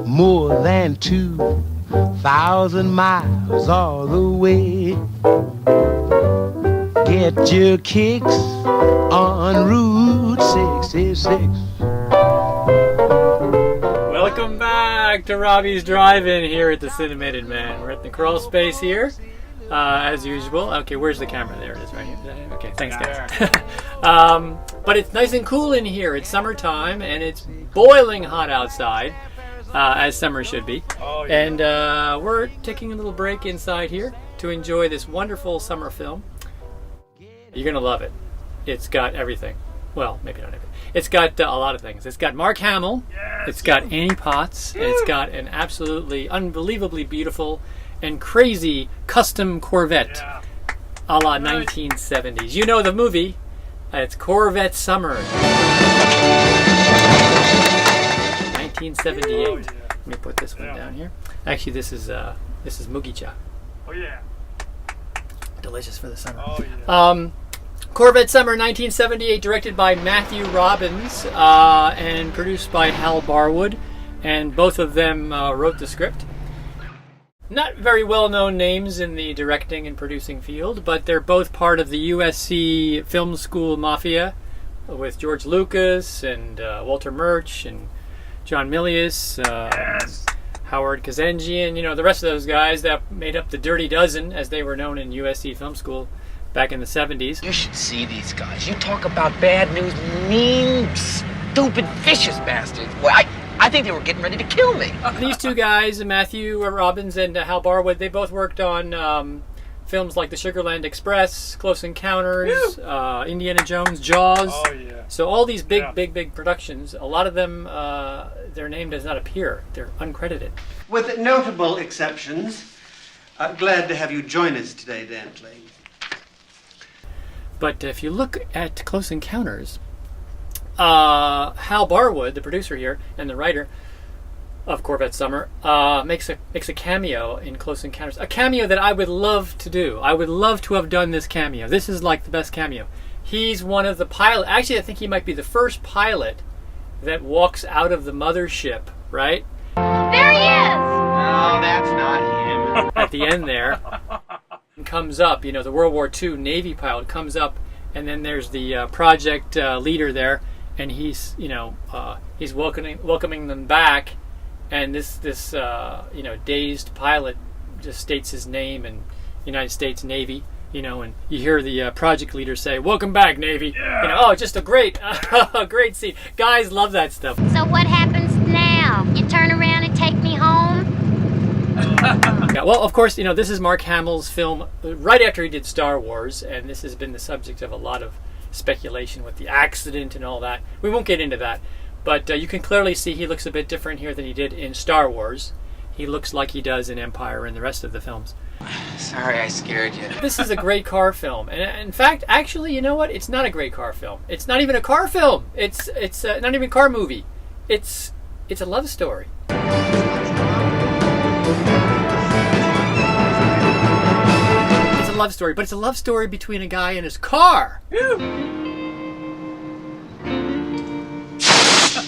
More than 2,000 miles all the way. Get your kicks on Route 66. Welcome back to Robbie's Drive-In here at the Cinematted Man. We're at the crawl space here, as usual. Okay, where's the camera? There it is, right here. Okay, thanks, guys. But it's nice and cool in here. It's summertime, and it's boiling hot outside, as summer should be. Oh, yeah. And we're taking a little break inside here to enjoy this wonderful summer film. You're going to love it. It's got everything. Well, maybe not everything. It's got a lot of things. It's got Mark Hamill. Yes. It's got Annie Potts. And it's got an absolutely, unbelievably beautiful and crazy custom Corvette a la 1970s. You know the movie. It's Corvette Summer. 1978. Oh, yeah. Let me put this one down here. Actually, this is Mugicha. Oh, yeah. Delicious for the summer. Oh, yeah. Corvette Summer 1978, directed by Matthew Robbins and produced by Hal Barwood, and both of them wrote the script. Not very well-known names in the directing and producing field, but they're both part of the USC Film School Mafia with George Lucas and Walter Murch and John Milius, Howard Kazanjian, you know, the rest of those guys that made up the Dirty Dozen, as they were known in USC Film School back in the 70s. You should see these guys. You talk about bad news, mean, stupid, vicious bastards. Well, I think they were getting ready to kill me. These two guys, Matthew Robbins and Hal Barwood, they both worked on films like The Sugarland Express, Close Encounters, Indiana Jones, Jaws. Oh, yeah. So all these big productions, a lot of them, their name does not appear. They're uncredited. With notable exceptions, glad to have you join us today, Dantley. But if you look at Close Encounters, Hal Barwood, the producer here and the writer of Corvette Summer, makes a cameo in Close Encounters. A cameo that I would love to do. I would love to have done this cameo. This is like the best cameo. He's one of the pilot. Actually, I think he might be the first pilot that walks out of the mothership, right? There he is! No, that's not him. At the end there. Comes up, you know, the World War II Navy pilot comes up, and then there's the project leader there, and he's, you know, he's welcoming them back, and this you know, dazed pilot just states his name and United States Navy, you know, and you hear the project leader say, "Welcome back, Navy." Yeah. You know, oh, just a great great scene. Guys love that stuff. So what happens now? You turn around and take me home? Yeah, well, of course, you know, this is Mark Hamill's film right after he did Star Wars, and this has been the subject of a lot of speculation with the accident and all that. We won't get into that, but you can clearly see he looks a bit different here than he did in Star Wars. He looks like he does in Empire and the rest of the films. Sorry I scared you. This is a great car film, and in fact, actually, you know what? It's not a great car film. It's not even a car film. It's not even a car movie. It's a love story. Love story, but it's a love story between a guy and his car.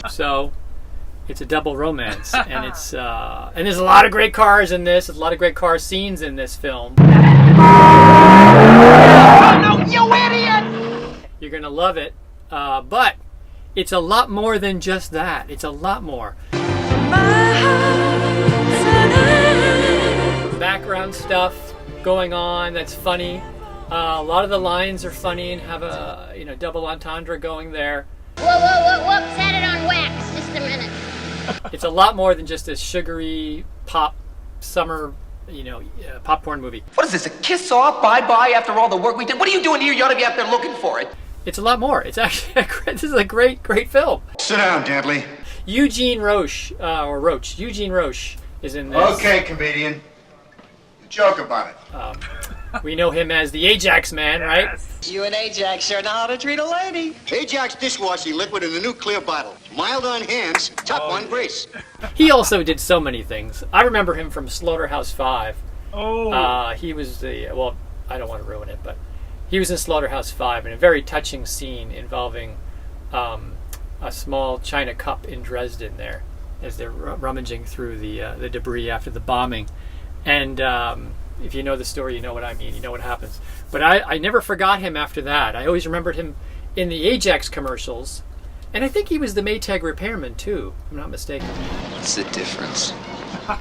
So it's a double romance, and it's and there's a lot of great cars in this. There's a lot of great car scenes in this film. Oh, no, you idiot! You're gonna love it, but it's a lot more than just that. It's a lot more. Background stuff going on that's funny. A lot of the lines are funny and have a, you know, double entendre going there. Whoa, set it on wax, just a minute. It's a lot more than just a sugary pop summer, you know, popcorn movie. What is this, a kiss-off, bye-bye after all the work we did? What are you doing here? You ought to be out there looking for it. It's a lot more. It's actually this is a great film. Sit down, Dantley. Eugene Roche, or Roche. Eugene Roche is in this. Okay, comedian. Joke about it. We know him as the Ajax Man, right? You and Ajax sure know how to treat a lady. Ajax dishwashing liquid in the new clear bottle. Mild on hands, tough on grease. He also did so many things. I remember him from Slaughterhouse-5. Oh. He was the, well, I don't want to ruin it, but he was in Slaughterhouse-5 in a very touching scene involving a small china cup in Dresden there as they're rummaging through the debris after the bombing. And if you know the story, you know what I mean. You know what happens. But I never forgot him after that. I always remembered him in the Ajax commercials. And I think he was the Maytag repairman, too, if I'm not mistaken. What's the difference?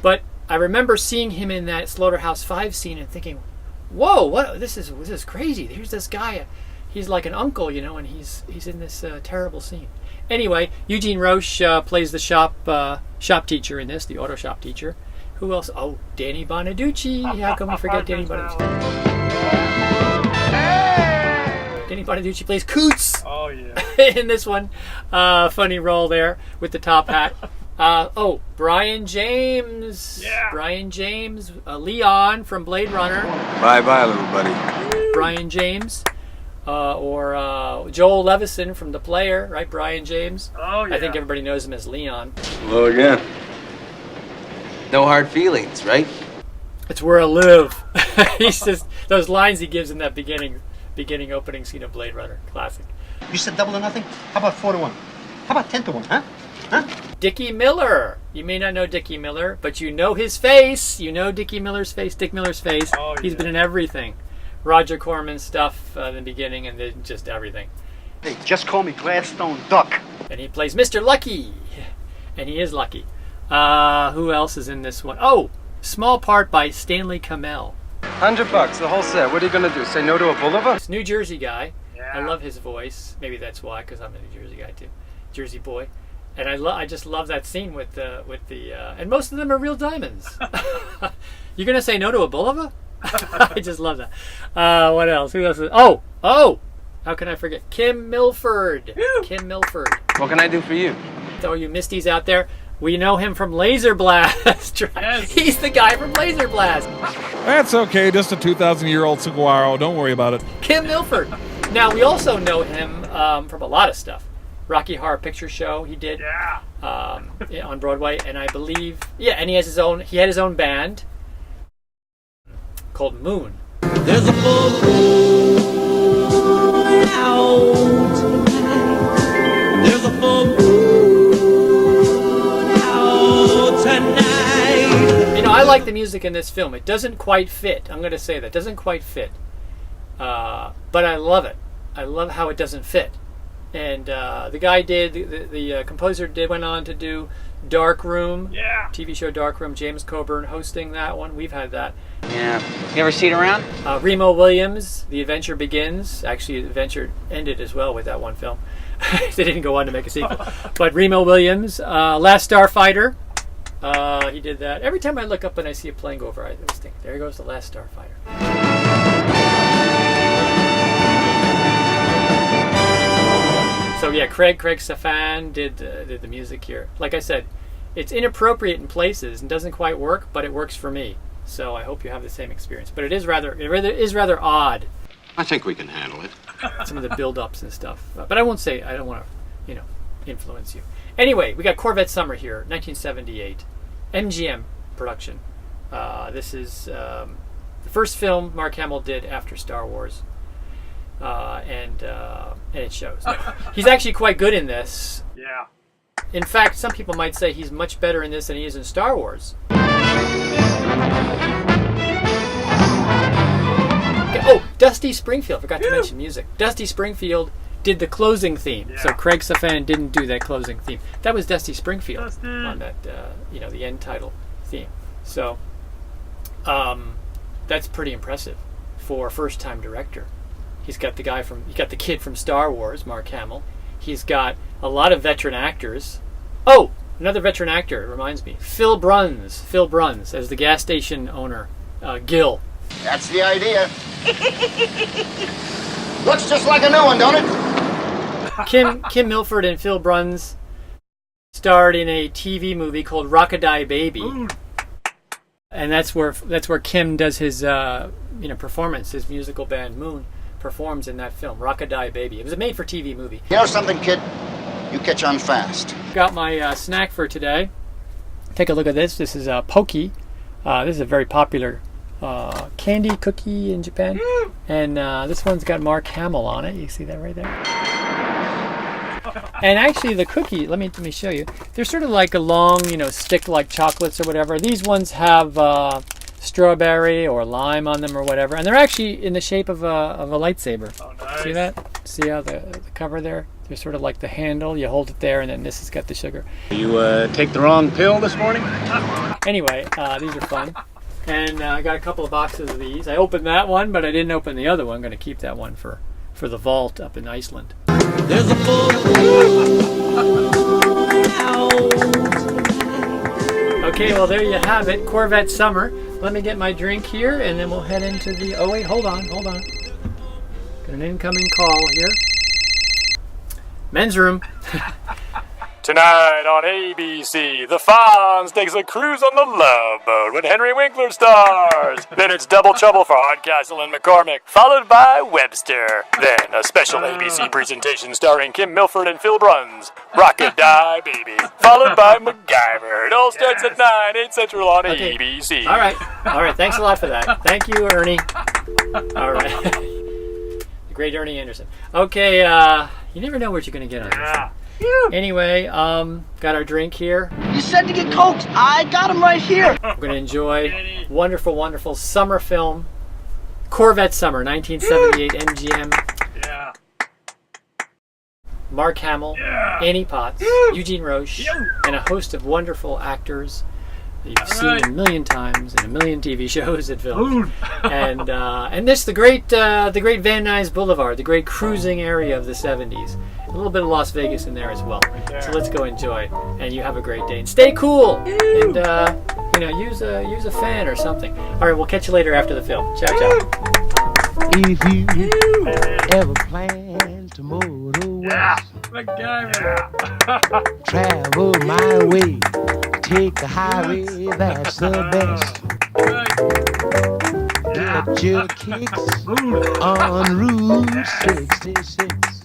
But I remember seeing him in that Slaughterhouse-5 scene and thinking, whoa, what? This is crazy. Here's this guy. He's like an uncle, you know, and he's in this terrible scene. Anyway, Eugene Roche plays the shop teacher in this, the auto shop teacher. Who else? Oh, Danny Bonaducci. How come we forget Danny Bonaducci? Danny Bonaducci plays Coots. Oh, yeah. In this one. Funny role there with the top hat. Brian James. Yeah. Brian James. Leon from Blade Runner. Bye-bye, little buddy. Brian James. Or Joel Levison from The Player, right? Brian James. Oh, yeah. I think everybody knows him as Leon. Hello again. No hard feelings, right? It's where I live. He's just those lines he gives in that beginning opening scene of Blade Runner. Classic. You said double or nothing? How about 4 to 1? How about 10 to 1, huh? Dickie Miller. You may not know Dickie Miller, but you know his face. You know Dickie Miller's face, Dick Miller's face. Oh, He's yeah. been in everything. Roger Corman stuff in the beginning, and then just everything. Hey, just call me Gladstone Duck. And he plays Mr. Lucky. And he is lucky. Who else is in this one? Oh, small part by Stanley Camill. $100, the whole set. What are you gonna do? Say no to a Boulevard? This New Jersey guy. Yeah. I love his voice. Maybe that's why, because I'm a New Jersey guy too, Jersey boy. And I just love that scene with the and most of them are real diamonds. You're gonna say no to a Boulevard? I just love that. What else? Who else? Oh! How can I forget? Kim Milford. Kim Milford. What can I do for you? So you Misties out there, we know him from Laser Blast. Yes. He's the guy from Laser Blast. That's okay, just a 2,000-year-old saguaro. Don't worry about it. Kim Milford. Now, we also know him from a lot of stuff. Rocky Horror Picture Show he did on Broadway, and I believe, and he had his own band called Moon. There's a full moon out tonight. There's a full moon out tonight. You know, I like the music in this film. It doesn't quite fit. I'm going to say that. It doesn't quite fit. But I love it. I love how it doesn't fit. And the guy the composer went on to do Dark Room, TV show Dark Room, James Coburn hosting that one. We've had that. Yeah. You ever see it around? Remo Williams, The Adventure Begins. Actually, The Adventure ended as well with that one film. They didn't go on to make a sequel. But Remo Williams, Last Starfighter, he did that. Every time I look up and I see a plane go over, I always think, there goes the Last Starfighter. So yeah, Craig Safan did the music here. Like I said, it's inappropriate in places and doesn't quite work, but it works for me. So I hope you have the same experience. But it is rather odd. I think we can handle it. Some of the build-ups and stuff. But I won't say. I don't want to, influence you. Anyway, we got Corvette Summer here, 1978, MGM production. This is the first film Mark Hamill did after Star Wars. And it shows. He's actually quite good in this. Yeah. In fact, some people might say he's much better in this than he is in Star Wars. Okay. Oh, Dusty Springfield. Forgot to mention music. Dusty Springfield did the closing theme. So Craig Safan didn't do that closing theme. That was Dusty Springfield on that, the end title theme. So that's pretty impressive for a first-time director. He's got the kid from Star Wars, Mark Hamill. He's got a lot of veteran actors. Oh, another veteran actor, it reminds me. Phil Bruns as the gas station owner, Gil. That's the idea. Looks just like a new one, don't it? Kim Milford and Phil Bruns starred in a TV movie called Rockadie Baby. Ooh. And that's where Kim does his performance. His musical band Moon performs in that film, Rockadie Baby. It was a made-for-TV movie. You know something, kid? You catch on fast. Got my snack for today. Take a look at this. This is Pocky. This is a very popular candy cookie in Japan. And this one's got Mark Hamill on it. You see that right there? And actually, the cookie, let me show you. They're sort of like a long, stick like chocolates or whatever. These ones have strawberry or lime on them or whatever, and they're actually in the shape of a lightsaber. Oh, nice. See that? See how the cover there? They're sort of like the handle. You hold it there, and then this has got the sugar. You take the wrong pill this morning? Anyway, these are fun. And I got a couple of boxes of these. I opened that one, but I didn't open the other one. I'm going to keep that one for the vault up in Iceland. There's a Okay, well there you have it, Corvette Summer. Let me get my drink here, and then we'll head into the. Oh wait, hold on. Got an incoming call here. Men's room. Tonight on ABC, the Fonz takes a cruise on the Love Boat when Henry Winkler stars. Then it's Double Trouble for Hardcastle and McCormick, followed by Webster. Then a special ABC presentation starring Kim Milford and Phil Bruns, Rock-a-Die Baby, followed by MacGyver. It all starts at 9, 8 Central on ABC. All right. Thanks a lot for that. Thank you, Ernie. All right. The great Ernie Anderson. Okay, you never know what you're going to get on this thing. Anyway, got our drink here. You said to get Cokes. I got them right here. We're going to enjoy wonderful, wonderful summer film, Corvette Summer, 1978 MGM. Yeah. Mark Hamill, Yeah. Annie Potts, Eugene Roche, and a host of wonderful actors that you've seen a million times in a million TV shows and films. And this the great Van Nuys Boulevard, the great cruising area of the 70s. A little bit of Las Vegas in there as well. So let's go enjoy, and you have a great day. And stay cool, and use a fan or something. All right, we'll catch you later after the film. Ciao, ciao. If you ever plan to motor west, travel my way, take the highway, that's the best. Get your kicks on Route 66.